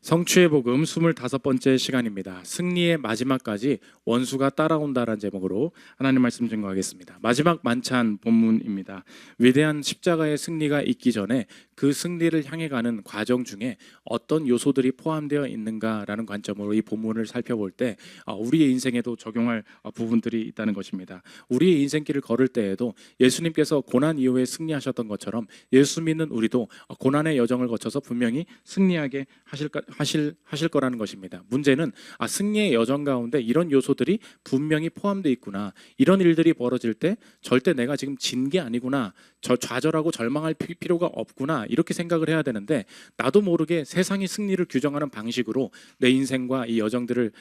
성취의 복음 25번째 시간입니다. 승리의 마지막까지 원수가 따라온다라는 제목으로 하나님 말씀 증거하겠습니다. 마지막 만찬 본문입니다. 위대한 십자가의 승리가 있기 전에 그 승리를 향해 가는 과정 중에 어떤 요소들이 포함되어 있는가라는 관점으로 이 본문을 살펴볼 때 우리의 인생에도 적용할 부분들이 있다는 것입니다. 우리의 인생길을 걸을 때에도 예수님께서 고난 이후에 승리하셨던 것처럼 예수 믿는 우리도 고난의 여정을 거쳐서 분명히 승리하게 하실 거라는 것입니다. 문제는 승리의 여정 가운데 이런 요소들이 분명히 포함되어 있구나. 이런 일들이 벌어질 때 절대 내가 지금 진 게 아니구나. 좌절하고 절망할 필요가 없구나. 이렇게 생각을 해야 되는데 나도 모르게 세상이 승리를 규정하는 방식으로 내 인생과 이 여정들을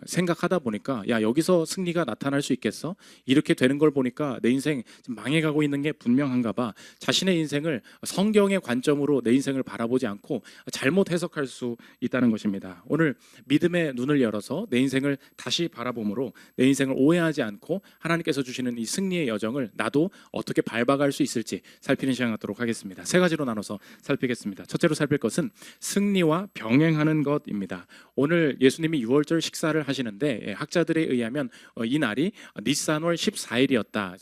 생각하다 보니까 여기서 승리가 나타날 수 있겠어? 이렇게 되는 걸 보니까 내 인생 망해가고 있는 게 분명한가 봐. 자신의 인생을 성경의 관점으로 내 인생을 바라보지 않고 잘못 해석할 수 있다는 것입니다. 오늘 믿음의 눈을 열어서 내 인생을 다시 바라봄으로 내 인생을 오해하지 않고 하나님께서 주시는 이 승리의 여정을 나도 어떻게 밟아갈 수 있을지 살피는 시간 갖도록 하겠습니다. 세 가지로 나눠서 살피겠습니다. 첫째로 살필 것은 승리와 병행하는 것입니다. 오늘 예수님이 유월절 식사를 하시는데 학자들에 의하면 이 날이 니산월 14일이었다.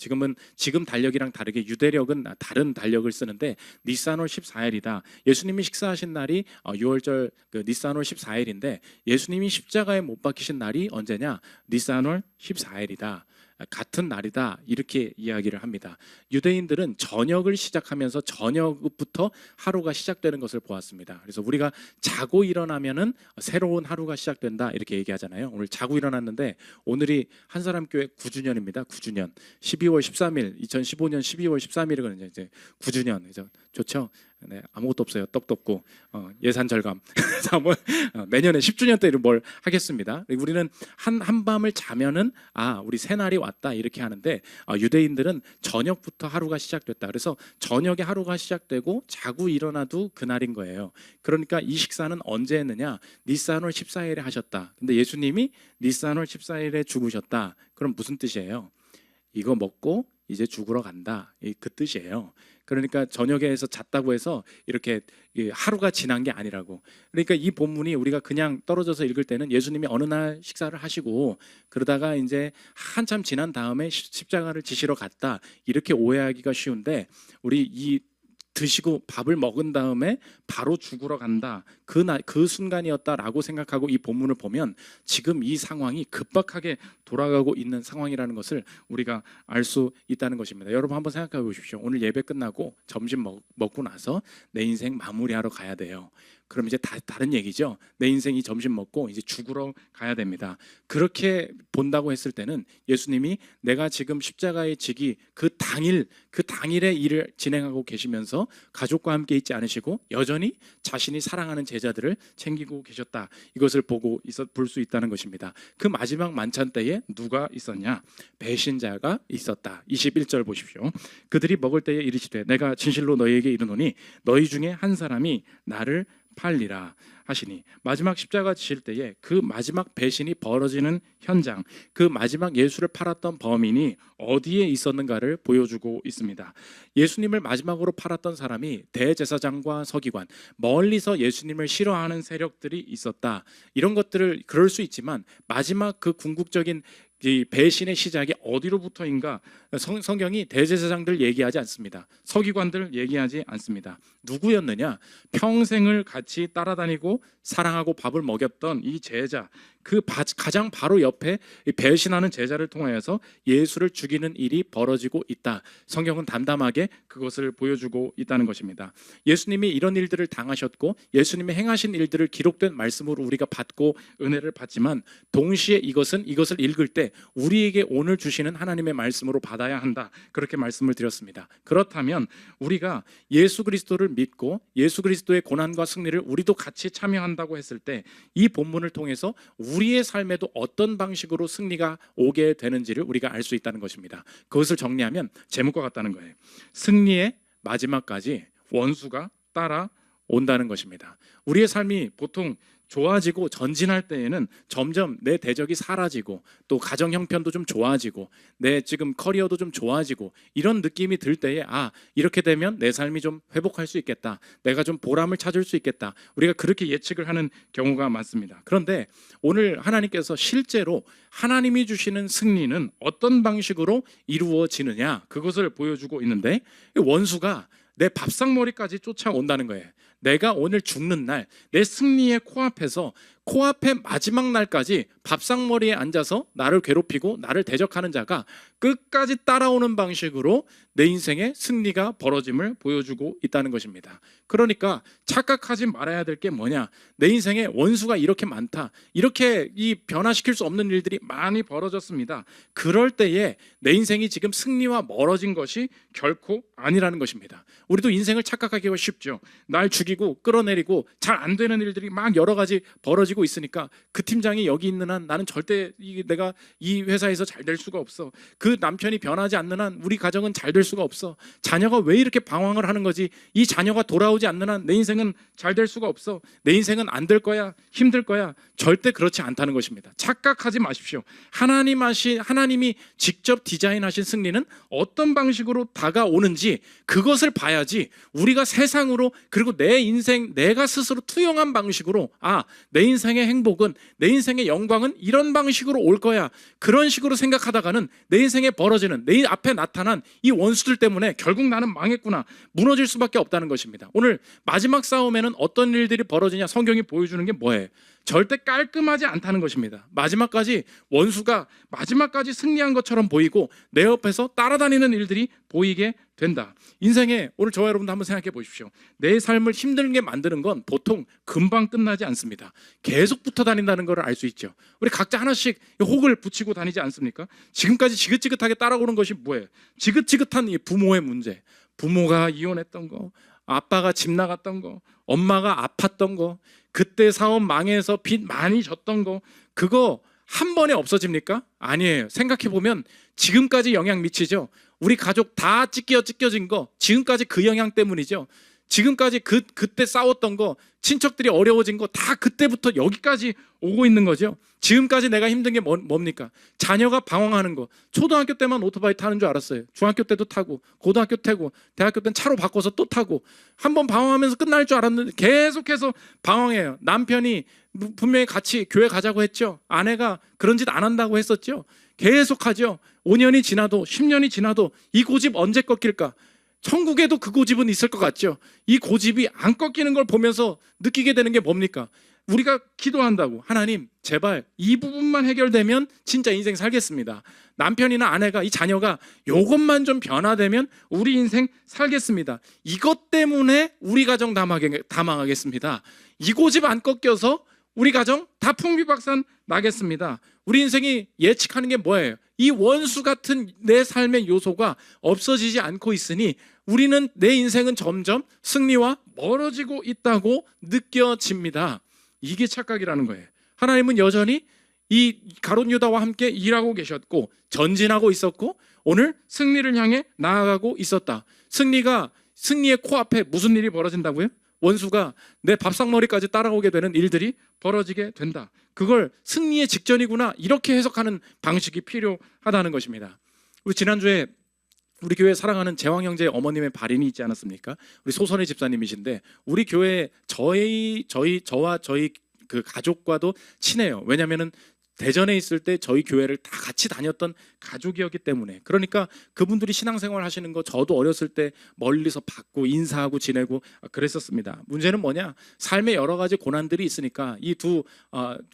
지금 달력이랑 다르게 유대력은 다른 달력을 쓰는데 니산월 14일이다. 예수님이 식사하신 날이 유월절 니산월 14일인데 예수님이 십자가에 못 박히신 날이 언제냐? 니산월 14일이다. 같은 날이다. 이렇게 이야기를 합니다. 유대인들은 저녁을 시작하면서 저녁부터 하루가 시작되는 것을 보았습니다. 그래서 우리가 자고 일어나면은 새로운 하루가 시작된다 이렇게 얘기하잖아요. 오늘 자고 일어났는데 오늘이 한사람교회 9주년입니다. 9주년. 12월 13일 2015년 12월 13일이거든요. 이제 9주년. 그죠? 좋죠? 네, 아무것도 없어요. 떡도 없고 예산 절감. 내년에 10주년 때 뭘 하겠습니다. 우리는 한 밤을 자면은 우리 새 날이 왔다 이렇게 하는데 유대인들은 저녁부터 하루가 시작됐다. 그래서 저녁에 하루가 시작되고 자고 일어나도 그날인 거예요. 그러니까 이 식사는 언제 했느냐? 니산월 14일에 하셨다. 근데 예수님이 니산월 14일에 죽으셨다. 그럼 무슨 뜻이에요? 이거 먹고 이제 죽으러 간다. 그 뜻이에요. 그러니까 저녁에 해서 잤다고 해서 이렇게 하루가 지난 게 아니라고. 그러니까 이 본문이 우리가 그냥 떨어져서 읽을 때는 예수님이 어느 날 식사를 하시고 그러다가 이제 한참 지난 다음에 십자가를 지시러 갔다 이렇게 오해하기가 쉬운데 우리 이 드시고 밥을 먹은 다음에 바로 죽으러 간다. 그 순간이었다라고 생각하고 이 본문을 보면 지금 이 상황이 급박하게 돌아가고 있는 상황이라는 것을 우리가 알 수 있다는 것입니다. 여러분 한번 생각해 보십시오. 오늘 예배 끝나고 점심 먹고 나서 내 인생 마무리하러 가야 돼요. 그럼 이제 다른 얘기죠. 내 인생이 점심 먹고 이제 죽으러 가야 됩니다. 그렇게 본다고 했을 때는 예수님이 내가 지금 십자가에 지기 그 당일에 일을 진행하고 계시면서 가족과 함께 있지 않으시고 여전히 자신이 사랑하는 제자들을 챙기고 계셨다. 이것을 볼 수 있다는 것입니다. 그 마지막 만찬 때에 누가 있었냐? 배신자가 있었다. 21절 보십시오. 그들이 먹을 때에 이르시되 내가 진실로 너희에게 이르노니 너희 중에 한 사람이 나를 팔리라 하시니 마지막 십자가 지실 때에 그 마지막 배신이 벌어지는 현장, 그 마지막 예수를 팔았던 범인이 어디에 있었는가를 보여주고 있습니다. 예수님을 마지막으로 팔았던 사람이 대제사장과 서기관, 멀리서 예수님을 싫어하는 세력들이 있었다. 이런 것들을 그럴 수 있지만 마지막 그 궁극적인 이 배신의 시작이 어디로부터인가? 성경이 대제사장들 얘기하지 않습니다. 서기관들 얘기하지 않습니다. 누구였느냐? 평생을 같이 따라다니고 사랑하고 밥을 먹였던 이 제자, 그 가장 바로 옆에 배신하는 제자를 통하여서 예수를 죽이는 일이 벌어지고 있다. 성경은 담담하게 그것을 보여주고 있다는 것입니다. 예수님이 이런 일들을 당하셨고 예수님이 행하신 일들을 기록된 말씀으로 우리가 받고 은혜를 받지만 동시에 이것을 읽을 때 우리에게 오늘 주시는 하나님의 말씀으로 받아야 한다. 그렇게 말씀을 드렸습니다. 그렇다면 우리가 예수 그리스도를 믿고 예수 그리스도의 고난과 승리를 우리도 같이 참여한다고 했을 때 이 본문을 통해서 우리의 삶에도 어떤 방식으로 승리가 오게 되는지를 우리가 알 수 있다는 것입니다. 그것을 정리하면 제목과 같다는 거예요. 승리의 마지막까지 원수가 따라온다는 것입니다. 우리의 삶이 보통 좋아지고 전진할 때에는 점점 내 대적이 사라지고 또 가정 형편도 좀 좋아지고 내 지금 커리어도 좀 좋아지고 이런 느낌이 들 때에 이렇게 되면 내 삶이 좀 회복할 수 있겠다. 내가 좀 보람을 찾을 수 있겠다. 우리가 그렇게 예측을 하는 경우가 많습니다. 그런데 오늘 하나님께서 실제로 하나님이 주시는 승리는 어떤 방식으로 이루어지느냐 그것을 보여주고 있는데 원수가 내 밥상머리까지 쫓아온다는 거예요. 내가 오늘 죽는 날, 내 승리의 코앞의 마지막 날까지 밥상머리에 앉아서 나를 괴롭히고 나를 대적하는 자가 끝까지 따라오는 방식으로 내 인생의 승리가 벌어짐을 보여주고 있다는 것입니다. 그러니까 착각하지 말아야 될 게 뭐냐? 내 인생에 원수가 이렇게 많다. 이렇게 변화시킬 수 없는 일들이 많이 벌어졌습니다. 그럴 때에 내 인생이 지금 승리와 멀어진 것이 결코 아니라는 것입니다. 우리도 인생을 착각하기가 쉽죠. 날 죽이고 끌어내리고 잘 안 되는 일들이 막 여러 가지 벌어지고 있으니까 그 팀장이 여기 있는 한 나는 절대 내가 이 회사에서 잘 될 수가 없어. 그 남편이 변하지 않는 한 우리 가정은 잘 될 수가 없어. 자녀가 왜 이렇게 방황을 하는 거지? 이 자녀가 돌아오지 않는 한 내 인생은 잘 될 수가 없어. 내 인생은 안 될 거야. 힘들 거야. 절대 그렇지 않다는 것입니다. 착각하지 마십시오. 하나님이 직접 디자인하신 승리는 어떤 방식으로 다가오는지 그것을 봐야지 우리가 세상으로 그리고 내 인생 내가 스스로 투영한 방식으로 내 인생의 행복은 내 인생의 영광은 이런 방식으로 올 거야. 그런 식으로 생각하다가는 내 인생에 벌어지는 내 앞에 나타난 이 원수들 때문에 결국 나는 망했구나. 무너질 수밖에 없다는 것입니다. 오늘 마지막 싸움에는 어떤 일들이 벌어지냐 성경이 보여주는 게 뭐예요? 절대 깔끔하지 않다는 것입니다. 원수가 마지막까지 승리한 것처럼 보이고 내 옆에서 따라다니는 일들이 보이게 된다. 인생에 오늘 저와 여러분도 한번 생각해 보십시오. 내 삶을 힘들게 만드는 건 보통 금방 끝나지 않습니다. 계속 붙어 다닌다는 걸 알 수 있죠. 우리 각자 하나씩 혹을 붙이고 다니지 않습니까? 지금까지 지긋지긋하게 따라오는 것이 뭐예요? 지긋지긋한 이 부모의 문제. 부모가 이혼했던 거, 아빠가 집 나갔던 거, 엄마가 아팠던 거, 그때 사업 망해서 빚 많이 졌던 거, 그거 한 번에 없어집니까? 아니에요. 생각해보면 지금까지 영향 미치죠. 우리 가족 다 찢겨진 거 지금까지 그 영향 때문이죠. 지금까지 그때 싸웠던 거, 친척들이 어려워진 거 다 그때부터 여기까지 오고 있는 거죠. 지금까지 내가 힘든 게 뭡니까? 자녀가 방황하는 거. 초등학교 때만 오토바이 타는 줄 알았어요. 중학교 때도 타고, 고등학교 타고, 대학교 때는 차로 바꿔서 또 타고, 한번 방황하면서 끝날 줄 알았는데 계속해서 방황해요. 남편이 분명히 같이 교회 가자고 했죠. 아내가 그런 짓 안 한다고 했었죠. 계속하죠. 5년이 지나도 10년이 지나도 이 고집 언제 꺾일까? 천국에도 그 고집은 있을 것 같죠. 이 고집이 안 꺾이는 걸 보면서 느끼게 되는 게 뭡니까? 우리가 기도한다고 하나님 제발 이 부분만 해결되면 진짜 인생 살겠습니다. 남편이나 아내가 이 자녀가 이것만 좀 변화되면 우리 인생 살겠습니다. 이것 때문에 우리 가정 다 망하겠습니다. 이 고집 안 꺾여서 우리 가정 다 풍비박산 나겠습니다. 우리 인생이 예측하는 게 뭐예요? 이 원수 같은 내 삶의 요소가 없어지지 않고 있으니 우리는 내 인생은 점점 승리와 멀어지고 있다고 느껴집니다. 이게 착각이라는 거예요. 하나님은 여전히 이 가룟 유다와 함께 일하고 계셨고 전진하고 있었고 오늘 승리를 향해 나아가고 있었다. 승리의 코앞에 무슨 일이 벌어진다고요? 원수가 내 밥상머리까지 따라오게 되는 일들이 벌어지게 된다. 그걸 승리의 직전이구나 이렇게 해석하는 방식이 필요하다는 것입니다. 우리 지난주에 우리 교회 사랑하는 재왕 형제 어머님의 발인이 있지 않았습니까? 우리 소선의 집사님이신데 우리 교회 저와 저희 그 가족과도 친해요. 왜냐하면은 대전에 있을 때 저희 교회를 다 같이 다녔던 가족이었기 때문에 그러니까 그분들이 신앙생활 하시는 거 저도 어렸을 때 멀리서 봤고 인사하고 지내고 그랬었습니다. 문제는 뭐냐? 삶의 여러 가지 고난들이 있으니까 이 두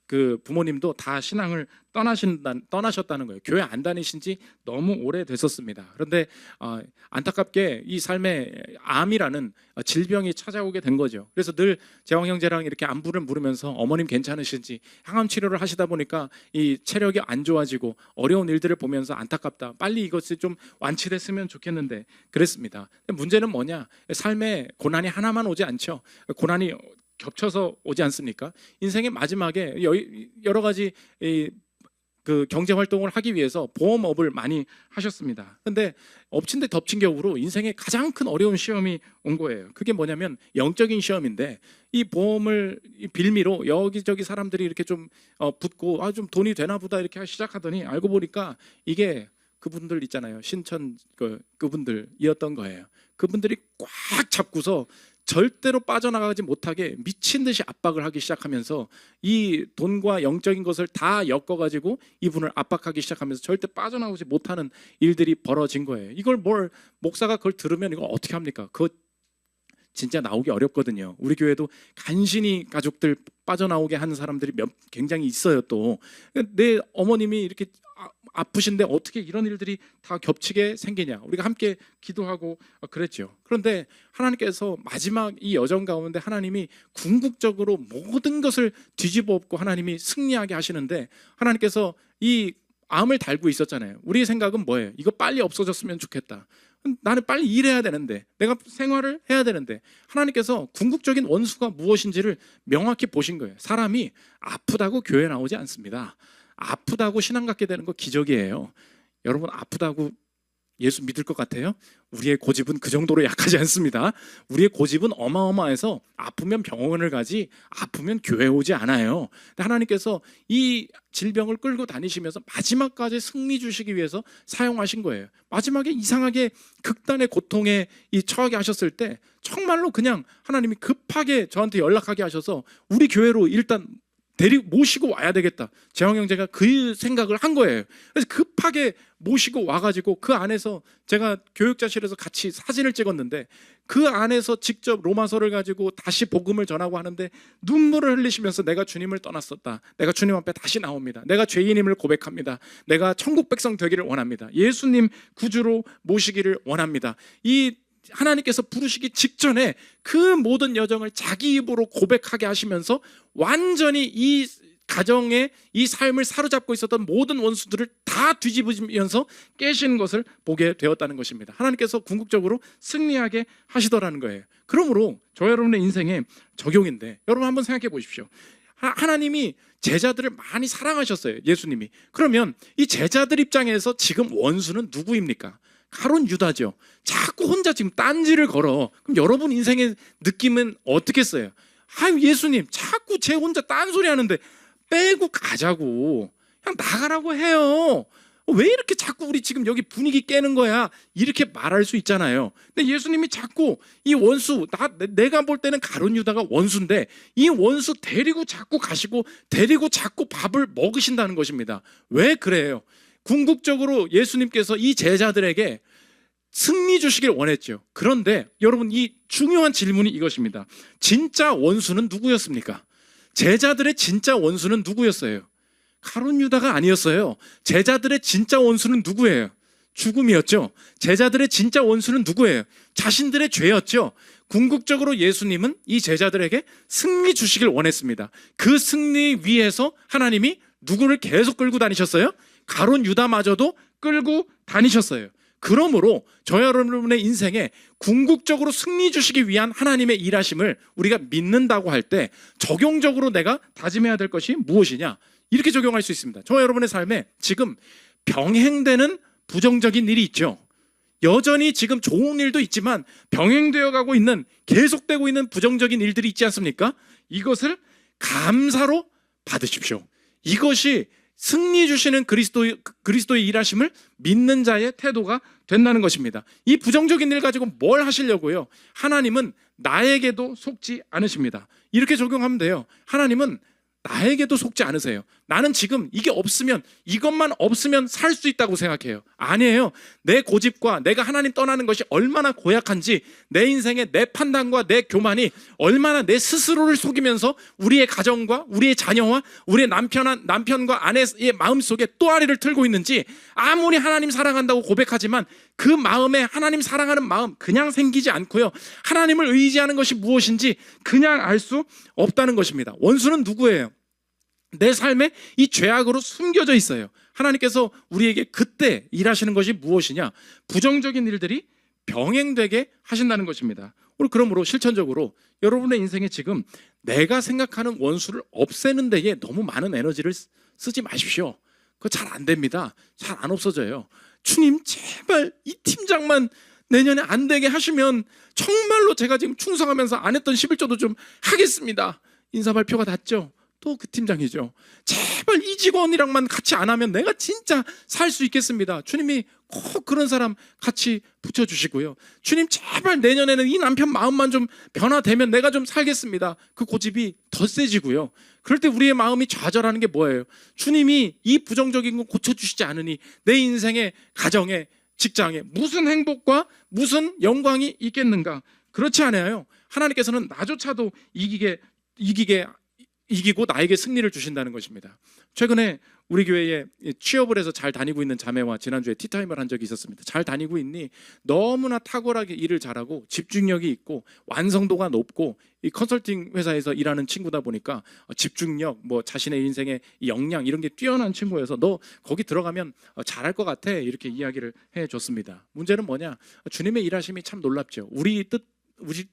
그 부모님도 다 신앙을 떠나셨다는 거예요. 교회 안 다니신 지 너무 오래됐었습니다. 그런데 안타깝게 이 삶에 암이라는 질병이 찾아오게 된 거죠. 그래서 늘 재왕 형제랑 이렇게 안부를 물으면서 어머님 괜찮으신지 항암 치료를 하시다 보니까 이 체력이 안 좋아지고 어려운 일들을 보면서 안타깝다. 빨리 이것이 좀 완치됐으면 좋겠는데 그랬습니다. 문제는 뭐냐? 삶에 고난이 하나만 오지 않죠. 고난이 겹쳐서 오지 않습니까? 인생의 마지막에 여러 가지 그 경제 활동을 하기 위해서 보험업을 많이 하셨습니다. 근데 엎친 데 덮친 격으로 인생의 가장 큰 어려운 시험이 온 거예요. 그게 뭐냐면 영적인 시험인데, 이 보험을 빌미로 여기저기 사람들이 이렇게 좀 붙고 좀 돈이 되나 보다 이렇게 시작하더니 알고 보니까 이게 그분들 있잖아요. 신천 그분들이었던 거예요. 그분들이 꽉 잡고서 절대로 빠져나가지 못하게 미친 듯이 압박을 하기 시작하면서 이 돈과 영적인 것을 다 엮어가지고 이분을 압박하기 시작하면서 절대 빠져나오지 못하는 일들이 벌어진 거예요. 이걸 목사가 그걸 들으면 이거 어떻게 합니까? 그거 진짜 나오기 어렵거든요. 우리 교회도 간신히 가족들 빠져나오게 하는 사람들이 굉장히 있어요. 또 내 어머님이 이렇게 아프신데 어떻게 이런 일들이 다 겹치게 생기냐. 우리가 함께 기도하고 그랬죠. 그런데 하나님께서 마지막 이 여정 가운데 하나님이 궁극적으로 모든 것을 뒤집어 엎고 하나님이 승리하게 하시는데, 하나님께서 이 암을 달고 있었잖아요. 우리의 생각은 뭐예요? 이거 빨리 없어졌으면 좋겠다. 나는 빨리 일해야 되는데, 내가 생활을 해야 되는데, 하나님께서 궁극적인 원수가 무엇인지를 명확히 보신 거예요. 사람이 아프다고 교회 나오지 않습니다. 아프다고 신앙 갖게 되는 거 기적이에요. 여러분, 아프다고 예수 믿을 것 같아요? 우리의 고집은 그 정도로 약하지 않습니다. 우리의 고집은 어마어마해서 아프면 병원을 가지 아프면 교회 오지 않아요. 근데 하나님께서 이 질병을 끌고 다니시면서 마지막까지 승리 주시기 위해서 사용하신 거예요. 마지막에 이상하게 극단의 고통에 처하게 하셨을 때 정말로 그냥 하나님이 급하게 저한테 연락하게 하셔서 우리 교회로 일단 모시고 와야 되겠다. 재왕 형제가 그 생각을 한 거예요. 그래서 급하게 모시고 와가지고 그 안에서 제가 교육자실에서 같이 사진을 찍었는데, 그 안에서 직접 로마서를 가지고 다시 복음을 전하고 하는데 눈물을 흘리시면서 내가 주님을 떠났었다. 내가 주님 앞에 다시 나옵니다. 내가 죄인임을 고백합니다. 내가 천국 백성 되기를 원합니다. 예수님 구주로 모시기를 원합니다. 이 하나님께서 부르시기 직전에 그 모든 여정을 자기 입으로 고백하게 하시면서 완전히 이 가정의 이 삶을 사로잡고 있었던 모든 원수들을 다 뒤집으면서 깨시는 것을 보게 되었다는 것입니다. 하나님께서 궁극적으로 승리하게 하시더라는 거예요. 그러므로 저 여러분의 인생에 적용인데, 여러분 한번 생각해 보십시오. 하나님이 제자들을 많이 사랑하셨어요. 예수님이. 그러면 이 제자들 입장에서 지금 원수는 누구입니까? 가룟 유다죠. 자꾸 혼자 지금 딴지를 걸어. 그럼 여러분 인생의 느낌은 어떻겠어요? 예수님 자꾸 제 혼자 딴소리 하는데 빼고 가자고, 그냥 나가라고 해요. 왜 이렇게 자꾸 우리 지금 여기 분위기 깨는 거야? 이렇게 말할 수 있잖아요. 근데 예수님이 자꾸 이 원수, 내가 볼 때는 가룟 유다가 원수인데 이 원수 데리고 자꾸 가시고 데리고 자꾸 밥을 먹으신다는 것입니다. 왜 그래요? 궁극적으로 예수님께서 이 제자들에게 승리 주시길 원했죠. 그런데 여러분, 이 중요한 질문이 이것입니다. 진짜 원수는 누구였습니까? 제자들의 진짜 원수는 누구였어요? 가룟 유다가 아니었어요. 제자들의 진짜 원수는 누구예요? 죽음이었죠. 제자들의 진짜 원수는 누구예요? 자신들의 죄였죠. 궁극적으로 예수님은 이 제자들에게 승리 주시길 원했습니다. 그 승리 위해서 하나님이 누구를 계속 끌고 다니셨어요? 가룟 유다마저도 끌고 다니셨어요. 그러므로 저 여러분의 인생에 궁극적으로 승리 주시기 위한 하나님의 일하심을 우리가 믿는다고 할 때 적용적으로 내가 다짐해야 될 것이 무엇이냐? 이렇게 적용할 수 있습니다. 저 여러분의 삶에 지금 병행되는 부정적인 일이 있죠. 여전히 지금 좋은 일도 있지만 병행되어 가고 있는, 계속되고 있는 부정적인 일들이 있지 않습니까? 이것을 감사로 받으십시오. 이것이 승리 주시는 그리스도의 일하심을 믿는 자의 태도가 된다는 것입니다. 이 부정적인 일 가지고 뭘 하시려고요? 하나님은 나에게도 속지 않으십니다. 이렇게 적용하면 돼요. 하나님은 나에게도 속지 않으세요. 나는 지금 이게 없으면, 이것만 없으면 살 수 있다고 생각해요. 아니에요. 내 고집과 내가 하나님 떠나는 것이 얼마나 고약한지, 내 인생의 내 판단과 내 교만이 얼마나 내 스스로를 속이면서 우리의 가정과 우리의 자녀와 우리의 남편과 아내의 마음속에 또아리를 틀고 있는지, 아무리 하나님 사랑한다고 고백하지만 그 마음에 하나님 사랑하는 마음 그냥 생기지 않고요, 하나님을 의지하는 것이 무엇인지 그냥 알 수 없다는 것입니다. 원수는 누구예요? 내 삶에 이 죄악으로 숨겨져 있어요. 하나님께서 우리에게 그때 일하시는 것이 무엇이냐? 부정적인 일들이 병행되게 하신다는 것입니다. 우리 그러므로 실천적으로 여러분의 인생에 지금 내가 생각하는 원수를 없애는 데에 너무 많은 에너지를 쓰지 마십시오. 그거 잘 안 됩니다. 잘 안 없어져요. 주님 제발 이 팀장만 내년에 안 되게 하시면 정말로 제가 지금 충성하면서 안 했던 11조도 좀 하겠습니다. 인사발표가 났죠. 또 그 팀장이죠. 제발 이 직원이랑만 같이 안 하면 내가 진짜 살 수 있겠습니다. 주님이 꼭 그런 사람 같이 붙여주시고요. 주님 제발 내년에는 이 남편 마음만 좀 변화되면 내가 좀 살겠습니다. 그 고집이 더 세지고요. 그럴 때 우리의 마음이 좌절하는 게 뭐예요? 주님이 이 부정적인 거 고쳐주시지 않으니 내 인생에, 가정에, 직장에 무슨 행복과 무슨 영광이 있겠는가? 그렇지 않아요. 하나님께서는 나조차도 이기고 나에게 승리를 주신다는 것입니다. 최근에 우리 교회에 취업을 해서 잘 다니고 있는 자매와 지난주에 티타임을 한 적이 있었습니다. 잘 다니고 있니? 너무나 탁월하게 일을 잘하고 집중력이 있고 완성도가 높고 이 컨설팅 회사에서 일하는 친구다 보니까 집중력, 뭐 자신의 인생의 역량 이런 게 뛰어난 친구여서 너 거기 들어가면 잘할 것 같아 이렇게 이야기를 해줬습니다. 문제는 뭐냐? 주님의 일하심이 참 놀랍죠. 우리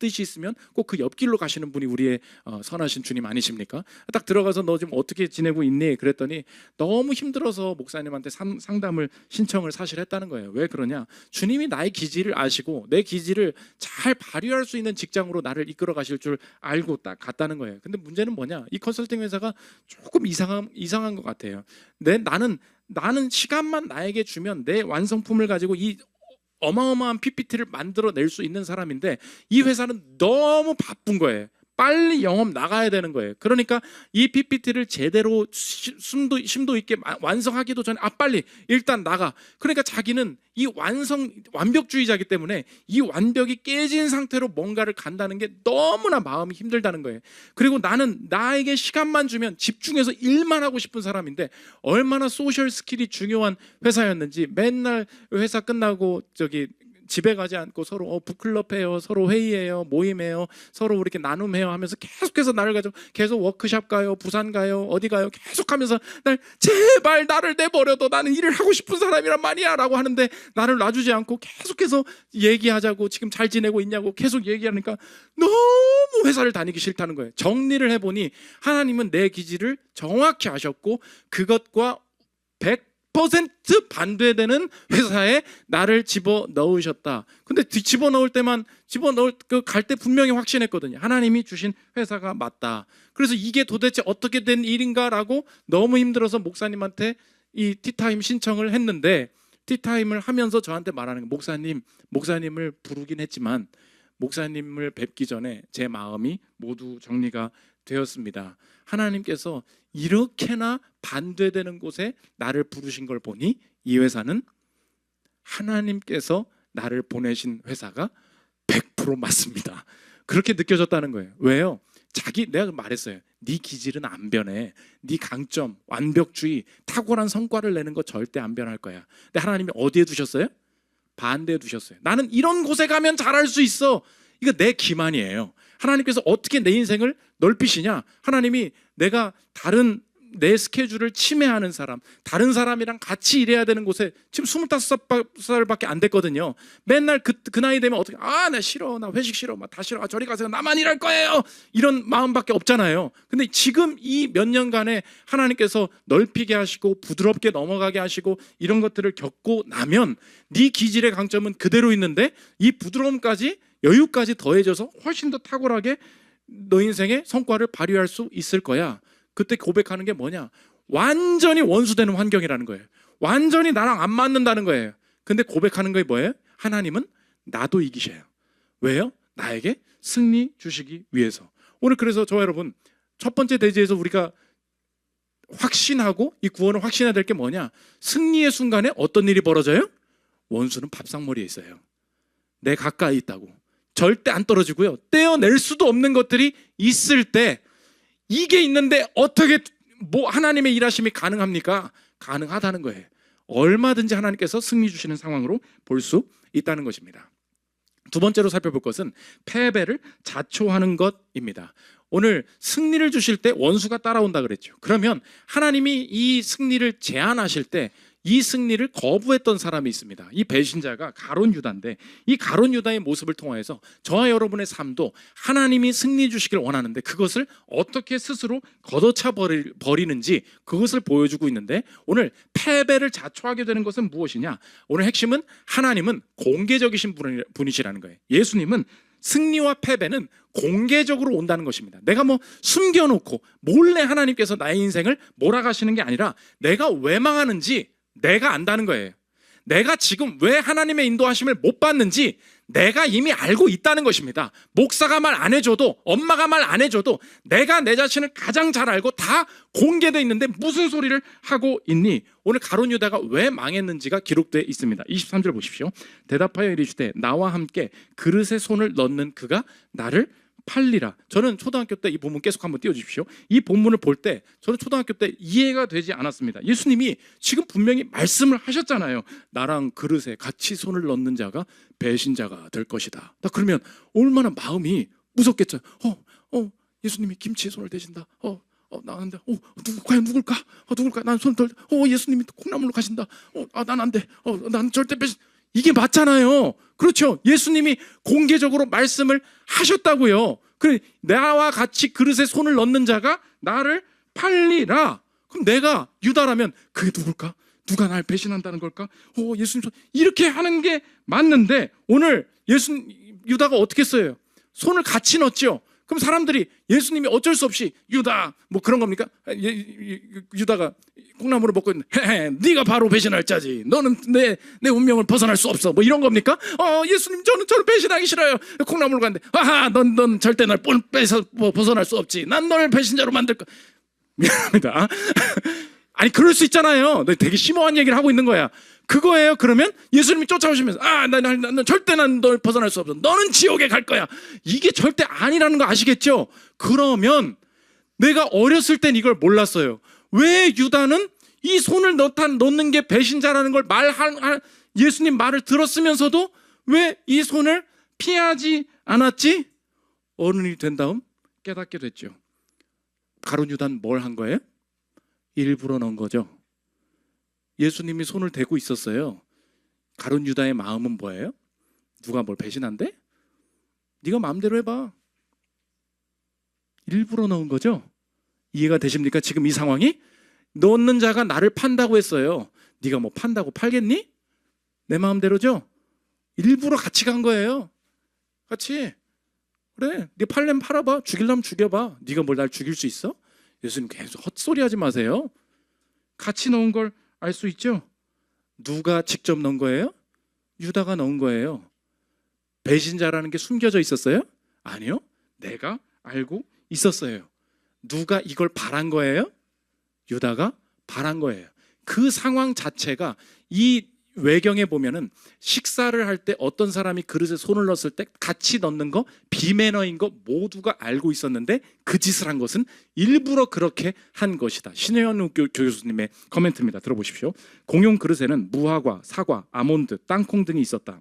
뜻이 있으면 꼭 그 옆길로 가시는 분이 우리의 선하신 주님 아니십니까? 딱 들어가서 너 지금 어떻게 지내고 있니? 그랬더니 너무 힘들어서 목사님한테 상담을 신청을 사실 했다는 거예요. 왜 그러냐? 주님이 나의 기질을 아시고 내 기질을 잘 발휘할 수 있는 직장으로 나를 이끌어 가실 줄 알고 딱 갔다는 거예요. 근데 문제는 뭐냐? 이 컨설팅 회사가 조금 이상한 것 같아요. 나는 시간만 나에게 주면 내 완성품을 가지고 이 어마어마한 PPT를 만들어낼 수 있는 사람인데 이 회사는 너무 바쁜 거예요. 빨리 영업 나가야 되는 거예요. 그러니까 이 PPT를 제대로 심도 있게 완성하기도 전에 빨리 일단 나가. 그러니까 자기는 이 완벽주의자이기 때문에 이 완벽이 깨진 상태로 뭔가를 간다는 게 너무나 마음이 힘들다는 거예요. 그리고 나는 나에게 시간만 주면 집중해서 일만 하고 싶은 사람인데 얼마나 소셜 스킬이 중요한 회사였는지 맨날 회사 끝나고 집에 가지 않고 서로 북클럽해요, 서로 회의해요, 모임해요, 서로 이렇게 나눔해요 하면서 계속해서 나를 가지고 계속 워크샵 가요, 부산 가요, 어디 가요 계속하면서 제발 나를 내버려둬, 나는 일을 하고 싶은 사람이란 말이야 라고 하는데 나를 놔주지 않고 계속해서 얘기하자고, 지금 잘 지내고 있냐고 계속 얘기하니까 너무 회사를 다니기 싫다는 거예요. 정리를 해보니 하나님은 내 기질을 정확히 아셨고 그것과 100% 반대되는 회사에 나를 집어넣으셨다. 근데 갈 때 분명히 확신했거든요. 하나님이 주신 회사가 맞다. 그래서 이게 도대체 어떻게 된 일인가라고 너무 힘들어서 목사님한테 이 티타임 신청을 했는데, 티타임을 하면서 저한테 말하는 거예요. 목사님을 부르긴 했지만 목사님을 뵙기 전에 제 마음이 모두 정리가 되었습니다. 하나님께서 이렇게나 반대되는 곳에 나를 부르신 걸 보니 이 회사는 하나님께서 나를 보내신 회사가 100% 맞습니다. 그렇게 느껴졌다는 거예요. 왜요? 내가 말했어요. 네 기질은 안 변해. 네 강점, 완벽주의, 탁월한 성과를 내는 거 절대 안 변할 거야. 근데 하나님이 어디에 두셨어요? 반대에 두셨어요. 나는 이런 곳에 가면 잘할 수 있어. 이거 내 기만이에요. 하나님께서 어떻게 내 인생을 넓히시냐? 하나님이 내가 내 스케줄을 침해하는 사람, 다른 사람이랑 같이 일해야 되는 곳에 지금 25살밖에 안 됐거든요. 맨날 그 나이 되면 어떻게 나 싫어, 나 회식 싫어, 다 싫어, 저리 가세요, 나만 일할 거예요, 이런 마음밖에 없잖아요. 근데 지금 이 몇 년간에 하나님께서 넓히게 하시고 부드럽게 넘어가게 하시고 이런 것들을 겪고 나면 네 기질의 강점은 그대로 있는데 이 부드러움까지, 여유까지 더해져서 훨씬 더 탁월하게 너 인생의 성과를 발휘할 수 있을 거야. 그때 고백하는 게 뭐냐? 완전히 원수되는 환경이라는 거예요. 완전히 나랑 안 맞는다는 거예요. 근데 고백하는 게 뭐예요? 하나님은 나도 이기셔요. 왜요? 나에게 승리 주시기 위해서. 오늘 그래서 저와 여러분, 첫 번째 대지에서 우리가 확신하고 이 구원을 확신해야 될 게 뭐냐? 승리의 순간에 어떤 일이 벌어져요? 원수는 밥상머리에 있어요. 내 가까이 있다고. 절대 안 떨어지고요. 떼어낼 수도 없는 것들이 있을 때, 이게 있는데 어떻게 하나님의 일하심이 가능합니까? 가능하다는 거예요. 얼마든지 하나님께서 승리 주시는 상황으로 볼 수 있다는 것입니다. 두 번째로 살펴볼 것은 패배를 자초하는 것입니다. 오늘 승리를 주실 때 원수가 따라온다 그랬죠. 그러면 하나님이 이 승리를 제안하실 때 이 승리를 거부했던 사람이 있습니다. 이 배신자가 가룟 유다인데, 이 가룟 유다의 모습을 통하여서 저와 여러분의 삶도 하나님이 승리 주시길 원하는데 그것을 어떻게 스스로 걷어차 버리는지 그것을 보여주고 있는데, 오늘 패배를 자초하게 되는 것은 무엇이냐? 오늘 핵심은 하나님은 공개적이신 분이시라는 거예요. 예수님은 승리와 패배는 공개적으로 온다는 것입니다. 내가 뭐 숨겨놓고 몰래 하나님께서 나의 인생을 몰아가시는 게 아니라 내가 왜 망하는지 내가 안다는 거예요. 내가 지금 왜 하나님의 인도하심을 못 받는지 내가 이미 알고 있다는 것입니다. 목사가 말 안 해줘도, 엄마가 말 안 해줘도 내가 내 자신을 가장 잘 알고 다 공개되어 있는데 무슨 소리를 하고 있니? 오늘 가룟 유다가 왜 망했는지가 기록되어 있습니다. 23절 보십시오. 대답하여 이르시되 나와 함께 그릇에 손을 넣는 그가 나를 팔리라. 저는 초등학교 때 이 본문 계속 한번 띄워주십시오. 이 본문을 볼 때 저는 초등학교 때 이해가 되지 않았습니다. 예수님이 지금 분명히 말씀을 하셨잖아요. 나랑 그릇에 같이 손을 넣는 자가 배신자가 될 것이다. 나 그러면 얼마나 마음이 무섭겠죠. 예수님이 김치에 손을 대신다. 나는데 과연 누굴까? 누굴까? 난 손 덜. 예수님이 콩나물로 가신다. 난 안 돼. 난 절대 배신. 이게 맞잖아요. 그렇죠. 예수님이 공개적으로 말씀을 하셨다고요. 그래, 나와 같이 그릇에 손을 넣는 자가 나를 팔리라. 그럼 내가 유다라면 그게 누굴까? 누가 날 배신한다는 걸까? 예수님 이렇게 하는 게 맞는데 오늘 유다가 어떻게 했어요? 손을 같이 넣었죠. 그럼 사람들이 예수님이 어쩔 수 없이 유다 뭐 그런 겁니까? 유다가 콩나물을 먹고 있는데 네가 바로 배신할 자지. 너는 내 운명을 벗어날 수 없어. 뭐 이런 겁니까? 예수님 저는 배신하기 싫어요. 콩나물을 갔는데 넌 절대 날 벗어날 수 없지. 난 너를 배신자로 만들 거야. 미안합니다. 아니 그럴 수 있잖아요. 되게 심오한 얘기를 하고 있는 거야. 그거예요. 그러면 예수님이 쫓아오시면서 난 절대 널 벗어날 수 없어. 너는 지옥에 갈 거야. 이게 절대 아니라는 거 아시겠죠? 그러면 내가 어렸을 땐 이걸 몰랐어요. 왜 유다는 이 손을 넣는 게 배신자라는 걸 예수님 말을 들었으면서도 왜 이 손을 피하지 않았지? 어른이 된 다음 깨닫게 됐죠. 가룟 유다는 뭘 한 거예요? 일부러 넣은 거죠. 예수님이 손을 대고 있었어요. 가룟 유다의 마음은 뭐예요? 누가 뭘 배신한대? 네가 마음대로 해봐. 일부러 넣은 거죠. 이해가 되십니까? 지금 이 상황이? 넣는 자가 나를 판다고 했어요. 네가 뭐 판다고 팔겠니? 내 마음대로죠. 일부러 같이 간 거예요. 같이. 그래, 네 팔려면 팔아봐. 죽이려면 죽여봐. 네가 뭘 날 죽일 수 있어? 예수님 계속 헛소리 하지 마세요. 같이 넣은 걸 알 수 있죠? 누가 직접 넣은 거예요? 유다가 넣은 거예요. 배신자라는 게 숨겨져 있었어요? 아니요. 내가 알고 있었어요. 누가 이걸 바란 거예요? 유다가 바란 거예요. 그 상황 자체가 이 외경에 보면은 식사를 할 때 어떤 사람이 그릇에 손을 넣었을 때 같이 넣는 거 비매너인 거 모두가 알고 있었는데 그 짓을 한 것은 일부러 그렇게 한 것이다. 신혜원 교수님의 코멘트입니다. 들어보십시오. 공용 그릇에는 무화과, 사과, 아몬드, 땅콩 등이 있었다.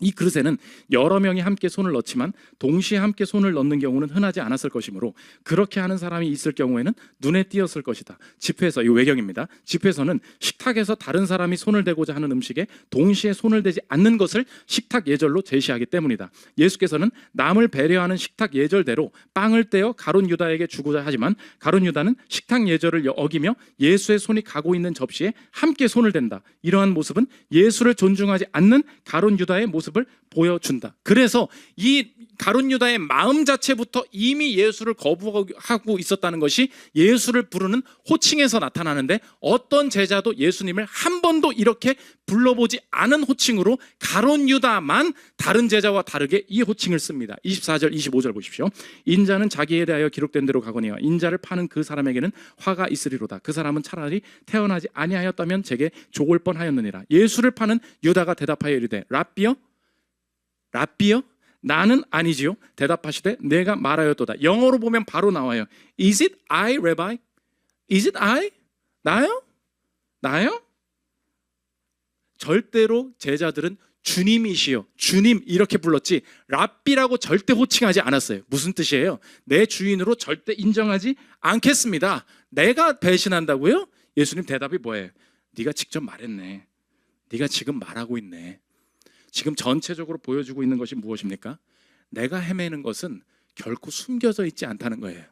이 그릇에는 여러 명이 함께 손을 넣지만 동시에 함께 손을 넣는 경우는 흔하지 않았을 것이므로 그렇게 하는 사람이 있을 경우에는 눈에 띄었을 것이다. 집회에서, 이 외경입니다. 집회에서는 식탁에서 다른 사람이 손을 대고자 하는 음식에 동시에 손을 대지 않는 것을 식탁 예절로 제시하기 때문이다. 예수께서는 남을 배려하는 식탁 예절대로 빵을 떼어 가룟 유다에게 주고자 하지만 가룟 유다는 식탁 예절을 어기며 예수의 손이 가고 있는 접시에 함께 손을 댄다. 이러한 모습은 예수를 존중하지 않는 가룟 유다의 모습을 보여준다. 그래서 이 가룟 유다의 마음 자체부터 이미 예수를 거부하고 있었다는 것이 예수를 부르는 호칭에서 나타나는데 어떤 제자도 예수님을 한 번도 이렇게 불러보지 않은 호칭으로 가룟 유다만 다른 제자와 다르게 이 호칭을 씁니다. 24절 25절 보십시오. 인자는 자기에 대하여 기록된 대로 가거니와 인자를 파는 그 사람에게는 화가 있으리로다. 그 사람은 차라리 태어나지 아니하였다면 제게 죽을 뻔하였느니라. 예수를 파는 유다가 대답하여 이르되 라삐여 나는 아니지요. 대답하시되 내가 말하였도다. 영어로 보면 바로 나와요. Is it I, Rabbi? Is it I? 나요? 절대로 제자들은 주님이시여, 주님 이렇게 불렀지 랍비라고 절대 호칭하지 않았어요. 무슨 뜻이에요? 내 주인으로 절대 인정하지 않겠습니다. 내가 배신한다고요? 예수님 대답이 뭐예요? 네가 직접 말했네. 네가 지금 말하고 있네. 지금 전체적으로 보여주고 있는 것이 무엇입니까? 내가 헤매는 것은 결코 숨겨져 있지 않다는 거예요.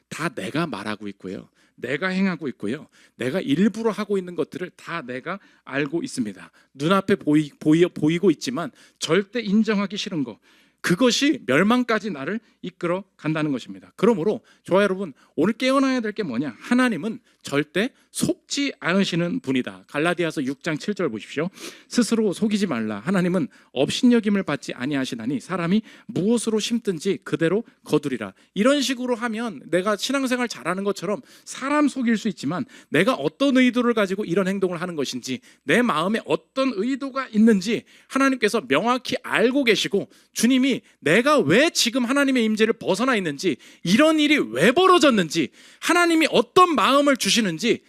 다 내가 말하고 있고요. 내가 행하고 있고요. 내가 일부러 하고 있는 것들을 다 내가 알고 있습니다. 눈앞에 보이고 있지만 절대 인정하기 싫은 거, 그것이 멸망까지 나를 이끌어 간다는 것입니다. 그러므로 저와 여러분, 오늘 깨어나야 될 게 뭐냐? 하나님은 절대 속지 않으시는 분이다. 갈라디아서 6장 7절 보십시오. 스스로 속이지 말라. 하나님은 업신여김을 받지 아니하시나니 사람이 무엇으로 심든지 그대로 거두리라. 이런 식으로 하면 내가 신앙생활 잘하는 것처럼 사람 속일 수 있지만, 내가 어떤 의도를 가지고 이런 행동을 하는 것인지, 내 마음에 어떤 의도가 있는지 하나님께서 명확히 알고 계시고, 주님이 내가 왜 지금 하나님의 임재를 벗어나 있는지, 이런 일이 왜 벌어졌는지, 하나님이 어떤 마음을 주시는지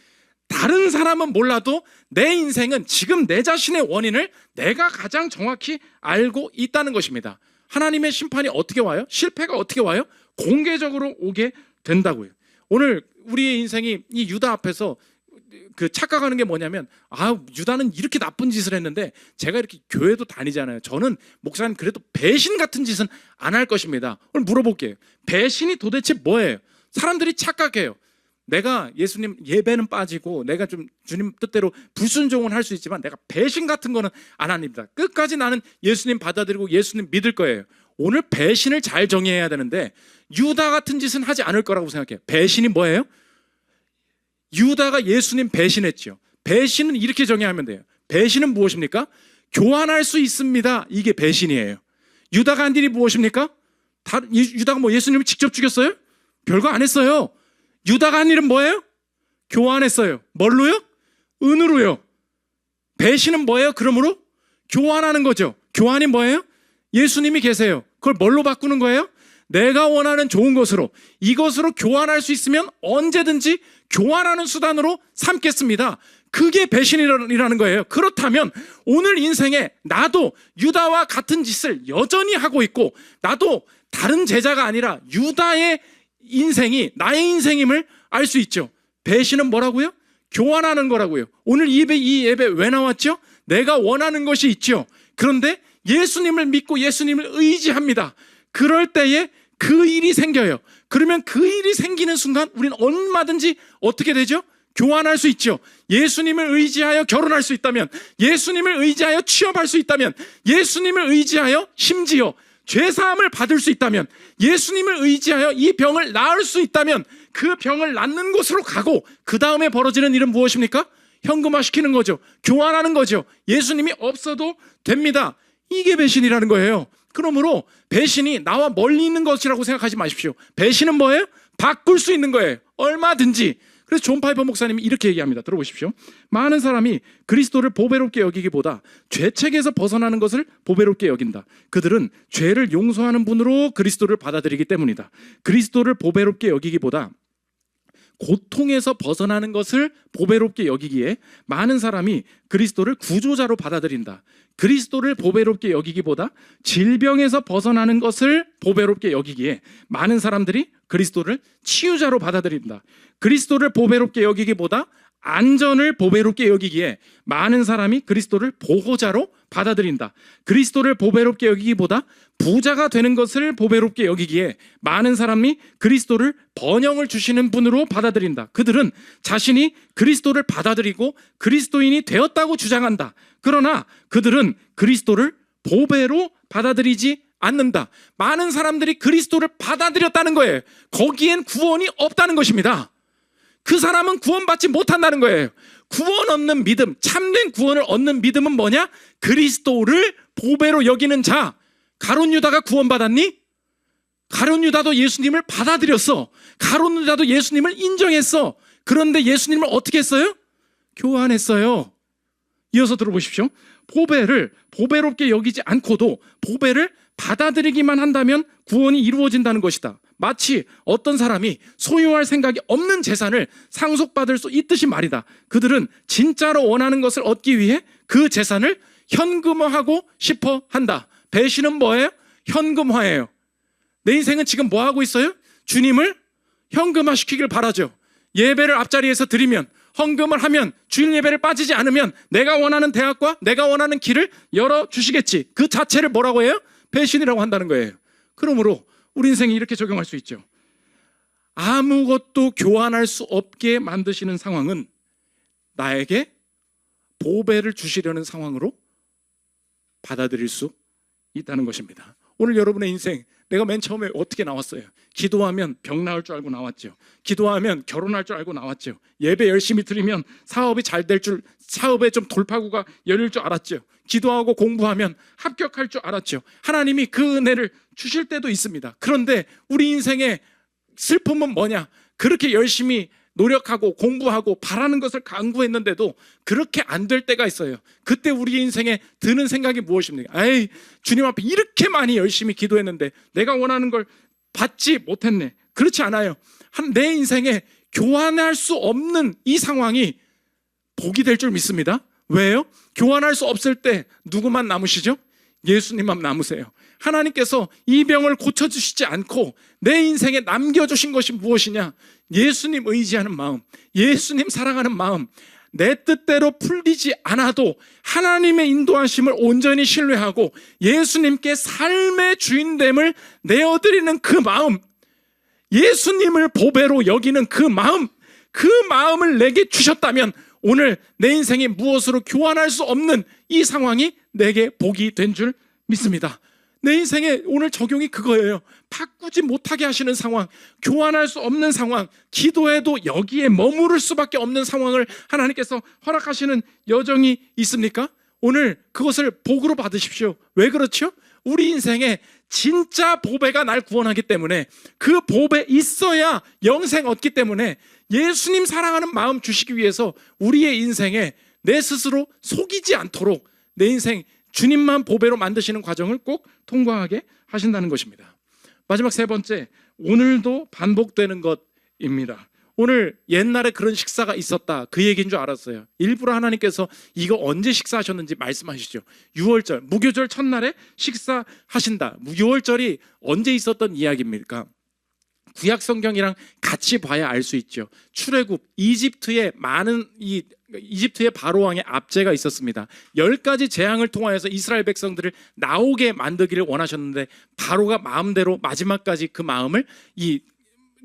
다른 사람은 몰라도 내 인생은 지금 내 자신의 원인을 내가 가장 정확히 알고 있다는 것입니다. 하나님의 심판이 어떻게 와요? 실패가 어떻게 와요? 공개적으로 오게 된다고요. 오늘 우리의 인생이 이 유다 앞에서 착각하는 게 뭐냐면, 유다는 이렇게 나쁜 짓을 했는데 제가 이렇게 교회도 다니잖아요. 저는 목사님 그래도 배신 같은 짓은 안 할 것입니다. 오늘 물어볼게요. 배신이 도대체 뭐예요? 사람들이 착각해요. 내가 예수님 예배는 빠지고 내가 좀 주님 뜻대로 불순종은 할 수 있지만 내가 배신 같은 거는 안 합니다. 끝까지 나는 예수님 받아들이고 예수님 믿을 거예요. 오늘 배신을 잘 정의해야 되는데, 유다 같은 짓은 하지 않을 거라고 생각해요. 배신이 뭐예요? 유다가 예수님 배신했죠. 배신은 이렇게 정의하면 돼요. 배신은 무엇입니까? 교환할 수 있습니다. 이게 배신이에요. 유다가 한 일이 무엇입니까? 유다가 예수님을 직접 죽였어요? 별거 안 했어요. 유다가 한 일은 뭐예요? 교환했어요. 뭘로요? 은으로요. 배신은 뭐예요? 그러므로 교환하는 거죠. 교환이 뭐예요? 예수님이 계세요. 그걸 뭘로 바꾸는 거예요? 내가 원하는 좋은 것으로, 이것으로 교환할 수 있으면 언제든지 교환하는 수단으로 삼겠습니다. 그게 배신이라는 거예요. 그렇다면 오늘 인생에 나도 유다와 같은 짓을 여전히 하고 있고, 나도 다른 제자가 아니라 유다의 인생이 나의 인생임을 알 수 있죠. 배신은 뭐라고요? 교환하는 거라고요. 오늘 이 예배 왜 나왔죠? 내가 원하는 것이 있죠. 그런데 예수님을 믿고 예수님을 의지합니다. 그럴 때에 그 일이 생겨요. 그러면 그 일이 생기는 순간 우리는 얼마든지 어떻게 되죠? 교환할 수 있죠. 예수님을 의지하여 결혼할 수 있다면, 예수님을 의지하여 취업할 수 있다면, 예수님을 의지하여 심지어 죄사함을 받을 수 있다면, 예수님을 의지하여 이 병을 나을 수 있다면 그 병을 낫는 곳으로 가고, 그 다음에 벌어지는 일은 무엇입니까? 현금화시키는 거죠. 교환하는 거죠. 예수님이 없어도 됩니다. 이게 배신이라는 거예요. 그러므로 배신이 나와 멀리 있는 것이라고 생각하지 마십시오. 배신은 뭐예요? 바꿀 수 있는 거예요. 얼마든지. 그래서 존 파이퍼 목사님이 이렇게 얘기합니다. 들어보십시오. 많은 사람이 그리스도를 보배롭게 여기기보다 죄책에서 벗어나는 것을 보배롭게 여긴다. 그들은 죄를 용서하는 분으로 그리스도를 받아들이기 때문이다. 그리스도를 보배롭게 여기기보다 고통에서 벗어나는 것을 보배롭게 여기기에 많은 사람이 그리스도를 구조자로 받아들인다. 그리스도를 보배롭게 여기기보다 질병에서 벗어나는 것을 보배롭게 여기기에 많은 사람들이 그리스도를 치유자로 받아들인다. 그리스도를 보배롭게 여기기보다 안전을 보배롭게 여기기에 많은 사람이 그리스도를 보호자로 받아들인다. 그리스도를 보배롭게 여기기보다 부자가 되는 것을 보배롭게 여기기에 많은 사람이 그리스도를 번영을 주시는 분으로 받아들인다. 그들은 자신이 그리스도를 받아들이고 그리스도인이 되었다고 주장한다. 그러나 그들은 그리스도를 보배로 받아들이지 않는다. 많은 사람들이 그리스도를 받아들였다는 거예요. 거기엔 구원이 없다는 것입니다. 그 사람은 구원받지 못한다는 거예요. 구원 얻는 믿음, 참된 구원을 얻는 믿음은 뭐냐? 그리스도를 보배로 여기는 자. 가룟 유다가 구원받았니? 가룟 유다도 예수님을 받아들였어. 가룟 유다도 예수님을 인정했어. 그런데 예수님을 어떻게 했어요? 교환했어요. 이어서 들어보십시오. 보배를 보배롭게 여기지 않고도 보배를 받아들이기만 한다면 구원이 이루어진다는 것이다. 마치 어떤 사람이 소유할 생각이 없는 재산을 상속받을 수 있듯이 말이다. 그들은 진짜로 원하는 것을 얻기 위해 그 재산을 현금화하고 싶어 한다. 배신은 뭐예요? 현금화예요. 내 인생은 지금 뭐 하고 있어요? 주님을 현금화시키길 바라죠. 예배를 앞자리에서 드리면, 헌금을 하면, 주일 예배를 빠지지 않으면 내가 원하는 대학과 내가 원하는 길을 열어주시겠지. 그 자체를 뭐라고 해요? 배신이라고 한다는 거예요. 그러므로 우리 인생이 이렇게 적용할 수 있죠. 아무것도 교환할 수 없게 만드시는 상황은 나에게 보배를 주시려는 상황으로 받아들일 수 있다는 것입니다. 오늘 여러분의 인생, 내가 맨 처음에 어떻게 나왔어요? 기도하면 병 나을 줄 알고 나왔죠. 기도하면 결혼할 줄 알고 나왔죠. 예배 열심히 드리면 사업이 잘 될 줄, 사업에 좀 돌파구가 열릴 줄 알았죠. 기도하고 공부하면 합격할 줄 알았죠. 하나님이 그 은혜를 주실 때도 있습니다. 그런데 우리 인생의 슬픔은 뭐냐? 그렇게 열심히 노력하고 공부하고 바라는 것을 간구했는데도 그렇게 안 될 때가 있어요. 그때 우리 인생에 드는 생각이 무엇입니까? 에이, 주님 앞에 이렇게 많이 열심히 기도했는데 내가 원하는 걸 받지 못했네. 그렇지 않아요. 내 인생에 교환할 수 없는 이 상황이 복이 될 줄 믿습니다. 왜요? 교환할 수 없을 때 누구만 남으시죠? 예수님만 남으세요. 하나님께서 이 병을 고쳐주시지 않고 내 인생에 남겨주신 것이 무엇이냐? 예수님 의지하는 마음, 예수님 사랑하는 마음, 내 뜻대로 풀리지 않아도 하나님의 인도하심을 온전히 신뢰하고 예수님께 삶의 주인됨을 내어드리는 그 마음, 예수님을 보배로 여기는 그 마음을 내게 주셨다면 오늘 내 인생이 무엇으로 교환할 수 없는 이 상황이 내게 복이 된 줄 믿습니다. 내 인생에 오늘 적용이 그거예요. 바꾸지 못하게 하시는 상황, 교환할 수 없는 상황, 기도해도 여기에 머무를 수밖에 없는 상황을 하나님께서 허락하시는 여정이 있습니까? 오늘 그것을 복으로 받으십시오. 왜 그렇죠? 우리 인생에 진짜 보배가 날 구원하기 때문에, 그 보배 있어야 영생 얻기 때문에 예수님 사랑하는 마음 주시기 위해서 우리의 인생에 내 스스로 속이지 않도록 내 인생 주님만 보배로 만드시는 과정을 꼭 통과하게 하신다는 것입니다. 마지막 세 번째, 오늘도 반복되는 것입니다. 오늘 옛날에 그런 식사가 있었다, 그 얘기인 줄 알았어요. 일부러 하나님께서 이거 언제 식사하셨는지 말씀하시죠. 유월절, 무교절 첫날에 식사하신다. 유월절이 언제 있었던 이야기입니까? 구약 성경이랑 같이 봐야 알 수 있죠. 출애굽, 이집트의 바로 왕의 압제가 있었습니다. 10가지 재앙을 통하여서 이스라엘 백성들을 나오게 만들기를 원하셨는데 바로가 마음대로 마지막까지 그 마음을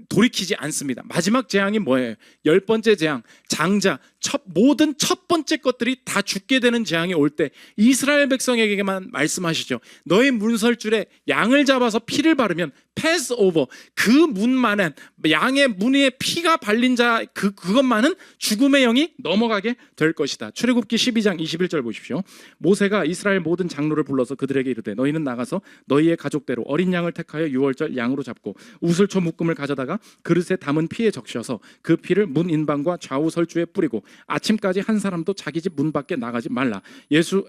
돌이키지 않습니다. 마지막 재앙이 뭐예요? 10번째 재앙, 장자, 모든 첫 번째 것들이 다 죽게 되는 재앙이 올 때 이스라엘 백성에게만 말씀하시죠. 너의 문설줄에 양을 잡아서 피를 바르면 패스오버, 그 문만은, 양의 문에 피가 발린 자 그것만은 죽음의 영이 넘어가게 될 것이다. 출애굽기 12장 21절 보십시오. 모세가 이스라엘 모든 장로를 불러서 그들에게 이르되 너희는 나가서 너희의 가족대로 어린 양을 택하여 유월절 양으로 잡고 우슬초 묶음을 가져다가 그릇에 담은 피에 적셔서 그 피를 문 인방과 좌우 설주에 뿌리고 아침까지 한 사람도 자기 집 문 밖에 나가지 말라.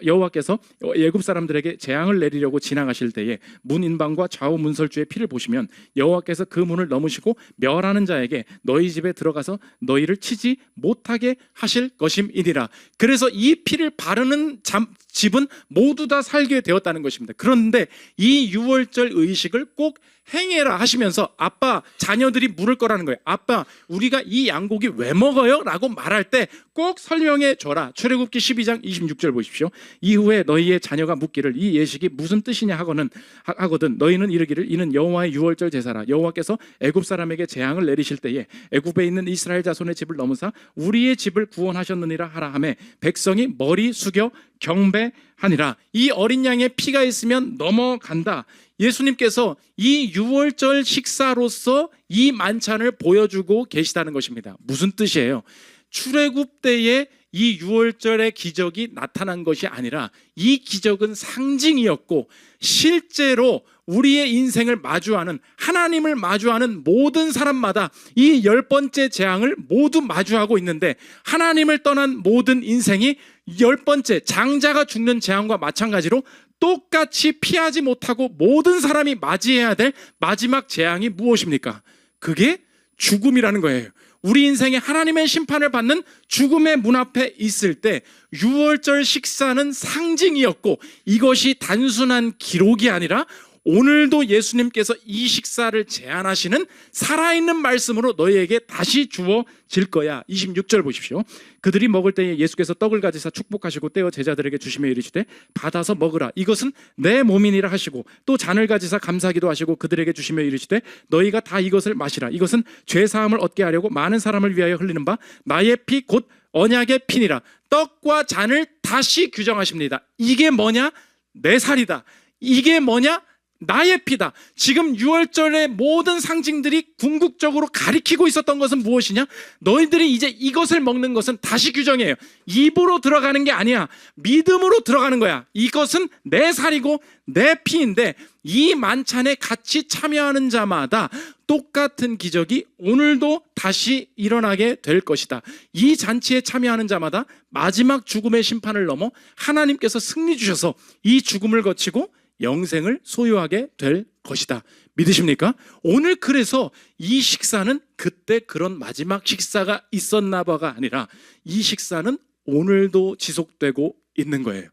여호와께서 애굽 사람들에게 재앙을 내리려고 지나가실 때에 문 인방과 좌우 문설주의 피를 보시면 여호와께서 그 문을 넘으시고 멸하는 자에게 너희 집에 들어가서 너희를 치지 못하게 하실 것임이니라. 그래서 이 피를 바르는 집은 모두 다 살게 되었다는 것입니다. 그런데 이 유월절 의식을 꼭 행해라 하시면서 아빠, 자녀들이 물을 거라는 거예요. 아빠, 우리가 이 양고기 왜 먹어요? 라고 말할 때 꼭 설명해 줘라. 출애굽기 12장 26절 보십시오. 이후에 너희의 자녀가 묻기를 이 예식이 무슨 뜻이냐 하거든 너희는 이르기를 이는 여호와의 유월절 제사라. 여호와께서 애굽 사람에게 재앙을 내리실 때에 애굽에 있는 이스라엘 자손의 집을 넘으사 우리의 집을 구원하셨느니라 하라 하매 백성이 머리 숙여 경배하니라. 이 어린 양의 피가 있으면 넘어간다. 예수님께서 이 유월절 식사로서 이 만찬을 보여주고 계시다는 것입니다. 무슨 뜻이에요? 출애굽 때에 이 유월절의 기적이 나타난 것이 아니라 이 기적은 상징이었고 실제로 우리의 인생을 마주하는, 하나님을 마주하는 모든 사람마다 이 10번째 재앙을 모두 마주하고 있는데 하나님을 떠난 모든 인생이 10번째 장자가 죽는 재앙과 마찬가지로 똑같이 피하지 못하고 모든 사람이 맞이해야 될 마지막 재앙이 무엇입니까? 그게 죽음이라는 거예요. 우리 인생에 하나님의 심판을 받는 죽음의 문 앞에 있을 때 유월절 식사는 상징이었고 이것이 단순한 기록이 아니라 오늘도 예수님께서 이 식사를 제안하시는 살아있는 말씀으로 너희에게 다시 주어질 거야. 26절 보십시오. 그들이 먹을 때에 예수께서 떡을 가지사 축복하시고 떼어 제자들에게 주시며 이르시되 받아서 먹으라. 이것은 내 몸이니라 하시고 또 잔을 가지사 감사기도 하시고 그들에게 주시며 이르시되 너희가 다 이것을 마시라. 이것은 죄사함을 얻게 하려고 많은 사람을 위하여 흘리는 바 나의 피 곧 언약의 피니라. 떡과 잔을 다시 규정하십니다. 이게 뭐냐? 내 살이다. 이게 뭐냐? 나의 피다. 지금 유월절의 모든 상징들이 궁극적으로 가리키고 있었던 것은 무엇이냐? 너희들이 이제 이것을 먹는 것은 다시 규정이에요. 입으로 들어가는 게 아니야. 믿음으로 들어가는 거야. 이것은 내 살이고 내 피인데 이 만찬에 같이 참여하는 자마다 똑같은 기적이 오늘도 다시 일어나게 될 것이다. 이 잔치에 참여하는 자마다 마지막 죽음의 심판을 넘어 하나님께서 승리 주셔서 이 죽음을 거치고 영생을 소유하게 될 것이다. 믿으십니까? 오늘 그래서 이 식사는 그때 그런 마지막 식사가 있었나 봐가 아니라 이 식사는 오늘도 지속되고 있는 거예요.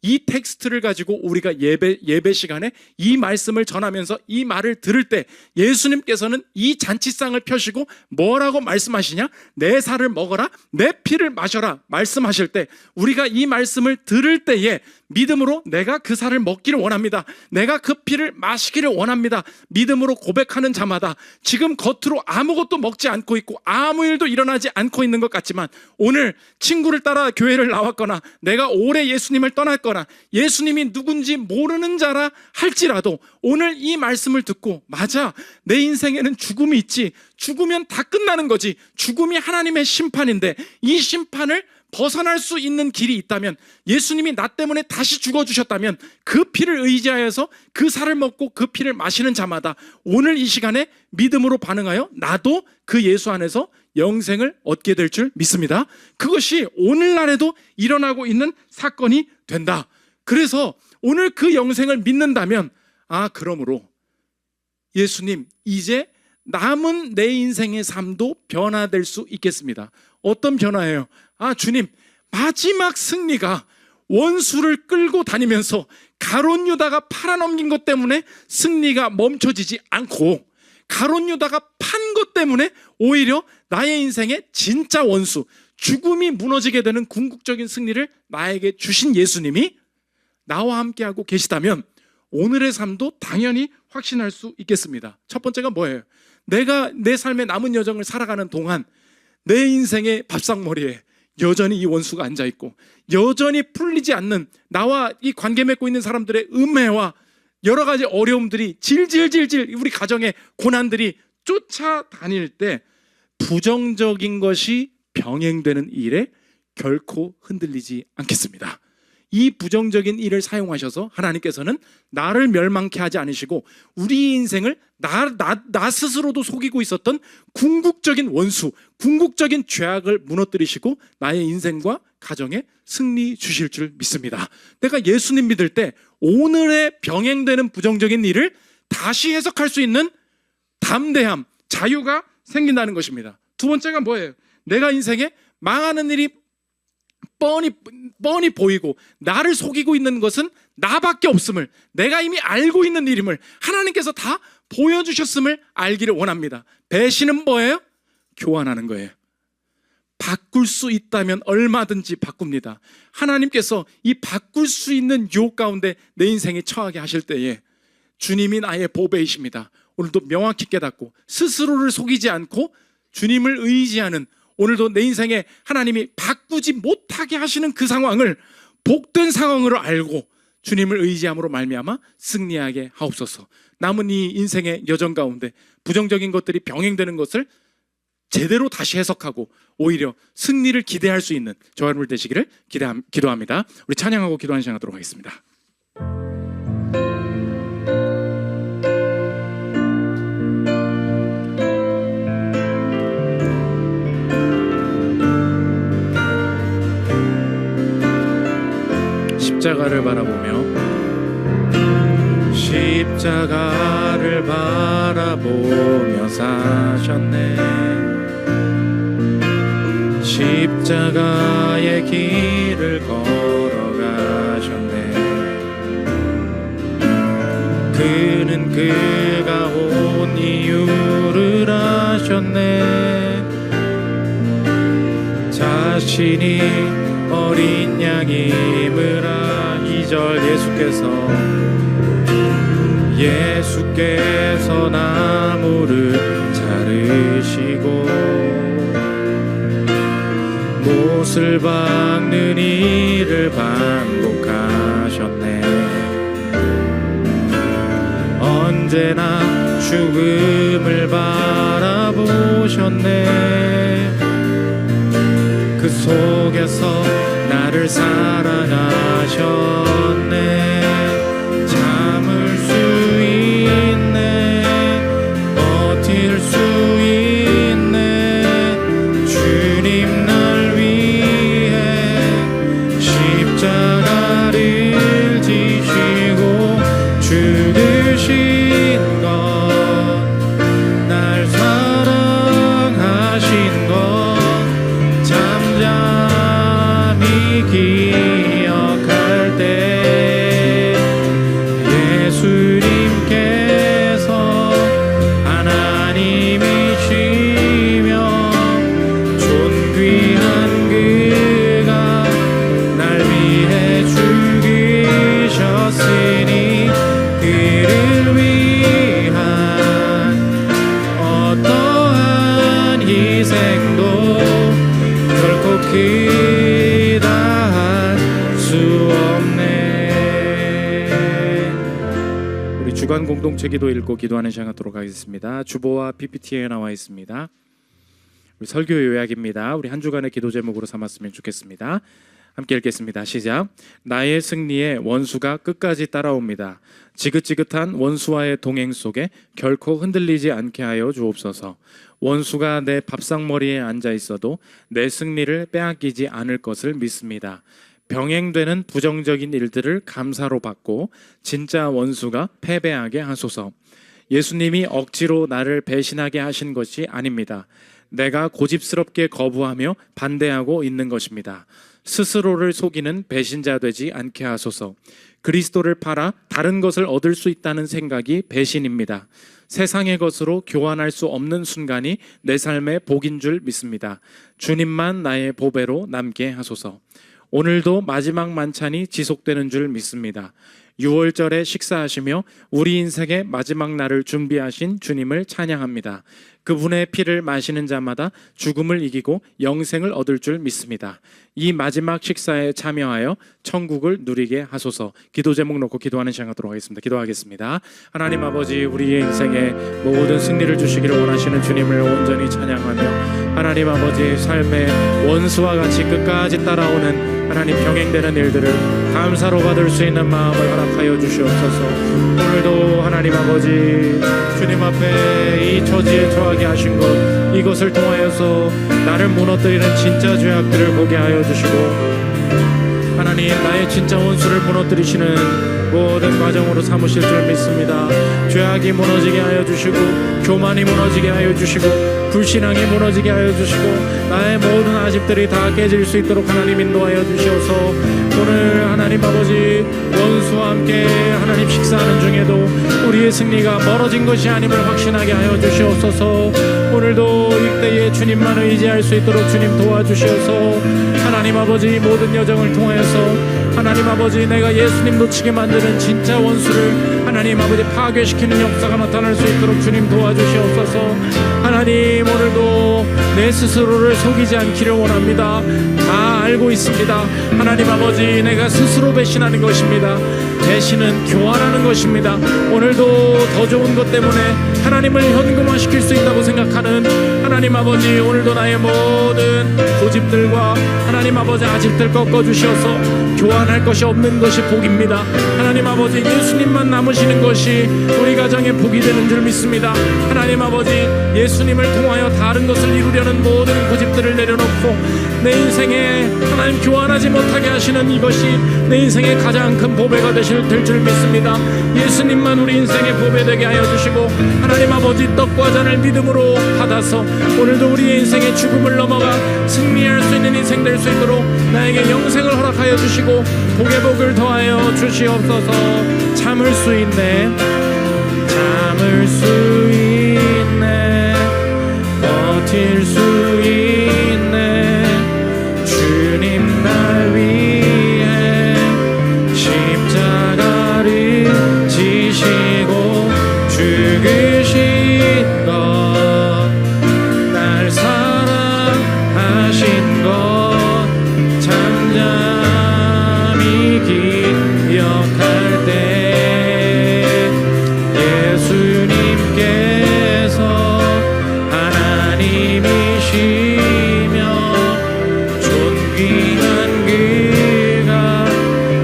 이 텍스트를 가지고 우리가 예배 시간에 이 말씀을 전하면서 이 말을 들을 때 예수님께서는 이 잔치상을 펴시고 뭐라고 말씀하시냐? 내 살을 먹어라, 내 피를 마셔라 말씀하실 때 우리가 이 말씀을 들을 때에 믿음으로 내가 그 살을 먹기를 원합니다. 내가 그 피를 마시기를 원합니다. 믿음으로 고백하는 자마다 지금 겉으로 아무것도 먹지 않고 있고 아무 일도 일어나지 않고 있는 것 같지만 오늘 친구를 따라 교회를 나왔거나 내가 오래 예수님을 떠났거나 예수님이 누군지 모르는 자라 할지라도 오늘 이 말씀을 듣고 맞아, 내 인생에는 죽음이 있지. 죽으면 다 끝나는 거지. 죽음이 하나님의 심판인데 이 심판을 벗어날 수 있는 길이 있다면, 예수님이 나 때문에 다시 죽어주셨다면 그 피를 의지하여서 그 살을 먹고 그 피를 마시는 자마다 오늘 이 시간에 믿음으로 반응하여 나도 그 예수 안에서 영생을 얻게 될 줄 믿습니다. 그것이 오늘날에도 일어나고 있는 사건이 된다. 그래서 오늘 그 영생을 믿는다면 그러므로 예수님, 이제 남은 내 인생의 삶도 변화될 수 있겠습니다. 어떤 변화예요? 주님, 마지막 승리가 원수를 끌고 다니면서 가룟 유다가 팔아넘긴 것 때문에 승리가 멈춰지지 않고 가룟 유다가 판 것 때문에 오히려 나의 인생의 진짜 원수, 죽음이 무너지게 되는 궁극적인 승리를 나에게 주신 예수님이 나와 함께하고 계시다면 오늘의 삶도 당연히 확신할 수 있겠습니다. 첫 번째가 뭐예요? 내가 내 삶의 남은 여정을 살아가는 동안 내 인생의 밥상머리에 여전히 이 원수가 앉아있고 여전히 풀리지 않는 나와 이 관계 맺고 있는 사람들의 음해와 여러 가지 어려움들이 질질질질 우리 가정의 고난들이 쫓아다닐 때 부정적인 것이 병행되는 일에 결코 흔들리지 않겠습니다. 이 부정적인 일을 사용하셔서 하나님께서는 나를 멸망케 하지 않으시고 우리 인생을 나 스스로도 속이고 있었던 궁극적인 원수, 궁극적인 죄악을 무너뜨리시고 나의 인생과 가정에 승리 주실 줄 믿습니다. 내가 예수님 믿을 때 오늘의 병행되는 부정적인 일을 다시 해석할 수 있는 담대함, 자유가 생긴다는 것입니다. 두 번째가 뭐예요? 내가 인생에 망하는 일이 뻔히 보이고 나를 속이고 있는 것은 나밖에 없음을, 내가 이미 알고 있는 일임을 하나님께서 다 보여주셨음을 알기를 원합니다. 배신은 뭐예요? 교환하는 거예요. 바꿀 수 있다면 얼마든지 바꿉니다. 하나님께서 이 바꿀 수 있는 유혹 가운데 내 인생에 처하게 하실 때에 주님이 나의 보배이십니다. 오늘도 명확히 깨닫고 스스로를 속이지 않고 주님을 의지하는, 오늘도 내 인생에 하나님이 바꾸지 못하게 하시는 그 상황을 복된 상황으로 알고 주님을 의지함으로 말미암아 승리하게 하옵소서. 남은 이 인생의 여정 가운데 부정적인 것들이 병행되는 것을 제대로 다시 해석하고 오히려 승리를 기대할 수 있는 저와 여러분 되시기를 기도합니다. 우리 찬양하고 기도하는 시간 하도록 하겠습니다. 십자가를 바라보며 십자가를 바라보며 사셨네. 십자가의 길을 걸어가셨네. 그 그가 온 이유를 아셨네. 자신이 어린 양임을 2절 예수께서 나무를 자르시고 못을 박는 일을 반복하셨네. 언제나 죽음을 바라보셨네. 그 속에서 나를 사랑하셨네. 참을 수 있네. 버틸 수 있네. 주님 날 위해 십자가를 지시고 죽으신 것, 날 사랑하신 것 잠잠히 기억할 때 예수님께서 하나님이시며 존귀한 그가 날 위해 죽으셨으니 그를 위한 어떠한 희생도 결코 크다 할 수 없네. 우리 주간 공동체 기도 읽고 기도하는 시간 갖도록 하겠습니다. 주보와 PPT에 나와 있습니다. 우리 설교 요약입니다. 우리 한 주간의 기도 제목으로 삼았으면 좋겠습니다. 함께 읽겠습니다. 시작. 나의 승리에 원수가 끝까지 따라옵니다. 지긋지긋한 원수와의 동행 속에 결코 흔들리지 않게 하여 주옵소서. 원수가 내 밥상머리에 앉아 있어도 내 승리를 빼앗기지 않을 것을 믿습니다. 병행되는 부정적인 일들을 감사로 받고 진짜 원수가 패배하게 하소서. 예수님이 억지로 나를 배신하게 하신 것이 아닙니다. 내가 고집스럽게 거부하며 반대하고 있는 것입니다. 스스로를 속이는 배신자 되지 않게 하소서. 그리스도를 팔아 다른 것을 얻을 수 있다는 생각이 배신입니다. 세상의 것으로 교환할 수 없는 순간이 내 삶의 복인 줄 믿습니다. 주님만 나의 보배로 남게 하소서. 오늘도 마지막 만찬이 지속되는 줄 믿습니다. 6월절에 식사하시며 우리 인생의 마지막 날을 준비하신 주님을 찬양합니다. 그분의 피를 마시는 자마다 죽음을 이기고 영생을 얻을 줄 믿습니다. 이 마지막 식사에 참여하여 천국을 누리게 하소서. 기도 제목 놓고 기도하는 시간 갖도록 하겠습니다. 기도하겠습니다. 하나님 아버지, 우리의 인생에 모든 승리를 주시기를 원하시는 주님을 온전히 찬양하며 하나님 아버지, 삶의 원수와 같이 끝까지 따라오는 하나님 병행되는 일들을 감사로 받을 수 있는 마음을 허락하여 주시옵소서. 오늘도 하나님 아버지, 주님 앞에 이 처지에 처하게 하신 것, 이것을 통하여서 나를 무너뜨리는 진짜 죄악들을 보게 하여 주시고 하나님, 나의 진짜 원수를 무너뜨리시는 모든 과정으로 삼으실 줄 믿습니다. 죄악이 무너지게 하여 주시고 교만이 무너지게 하여 주시고 불신앙이 무너지게 하여 주시고 나의 모든 아집들이 다 깨질 수 있도록 하나님 인도하여 주시옵소서. 오늘 하나님 아버지, 원수와 함께 하나님 식사하는 중에도 우리의 승리가 멀어진 것이 아님을 확신하게 하여 주시옵소서. 오늘도 이때에 주님만 의지할 수 있도록 주님 도와주시옵소서. 하나님 아버지, 모든 여정을 통하여서 하나님 아버지, 내가 예수님 놓치게 만드는 진짜 원수를 하나님 아버지 파괴시키는 역사가 나타날 수 있도록 주님 도와주시옵소서. 하나님, 오늘도 내 스스로를 속이지 않기를 원합니다. 다 알고 있습니다. 하나님 아버지, 내가 스스로 배신하는 것입니다. 배신은 교환하는 것입니다. 오늘도 더 좋은 것 때문에 하나님을 현금화시킬 수 있다고 생각하는 하나님 아버지, 오늘도 나의 모든 고집들과 하나님 아버지 아집들 꺾어주셔서 교환할 것이 없는 것이 복입니다. 하나님 아버지, 예수님만 남으시는 것이 우리 가정의 복이 되는 줄 믿습니다. 하나님 아버지, 예수님을 통하여 다른 것을 이루려는 모든 고집들을 내려놓고 내 인생에 하나님 교환하지 못하게 하시는 이것이 내 인생의 가장 큰 보배가 될 줄 믿습니다. 예수님만 우리 인생의 보배 되게 하여 주시고 하나님 아버지, 떡과 잔을 믿음으로 받아서 오늘도 우리의 인생의 죽음을 넘어가 승리할 수 있는 인생 될 수 있도록 나에게 영생을 허락하여 주시고 복의 복을 더하여 주시옵소서. 참을 수 있네. 참을 수 있네. 버틸 수 있네. 주님 날 위해 십자가를 지시고 죽으신 것, 날 사랑하신 것 잠잠히 기억할 때 예수님께서 하나님이시며 존귀한 그가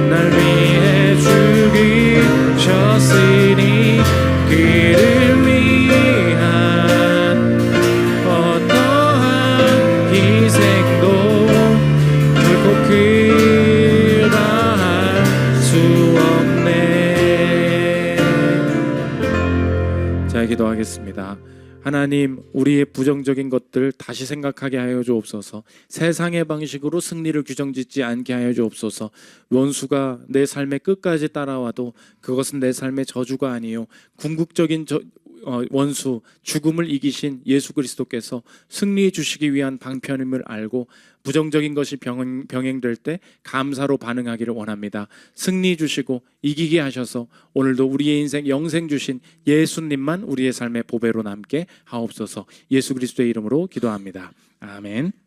날 위해 죽으셨으니 그를 위한 어떠한 희생도 결코 그다 할 수 없네. 자, 기도하겠습니다. 하나님, 우리의 부정적인 것들 다시 생각하게 하여 주옵소서. 세상의 방식으로 승리를 규정짓지 않게 하여 주옵소서. 원수가 내 삶의 끝까지 따라와도 그것은 내 삶의 저주가 아니요 궁극적인 원수 죽음을 이기신 예수 그리스도께서 승리해 주시기 위한 방편임을 알고 부정적인 것이 병행될 때 감사로 반응하기를 원합니다. 승리 주시고 이기게 하셔서 오늘도 우리의 인생 영생 주신 예수님만 우리의 삶의 보배로 남게 하옵소서. 예수 그리스도의 이름으로 기도합니다. 아멘.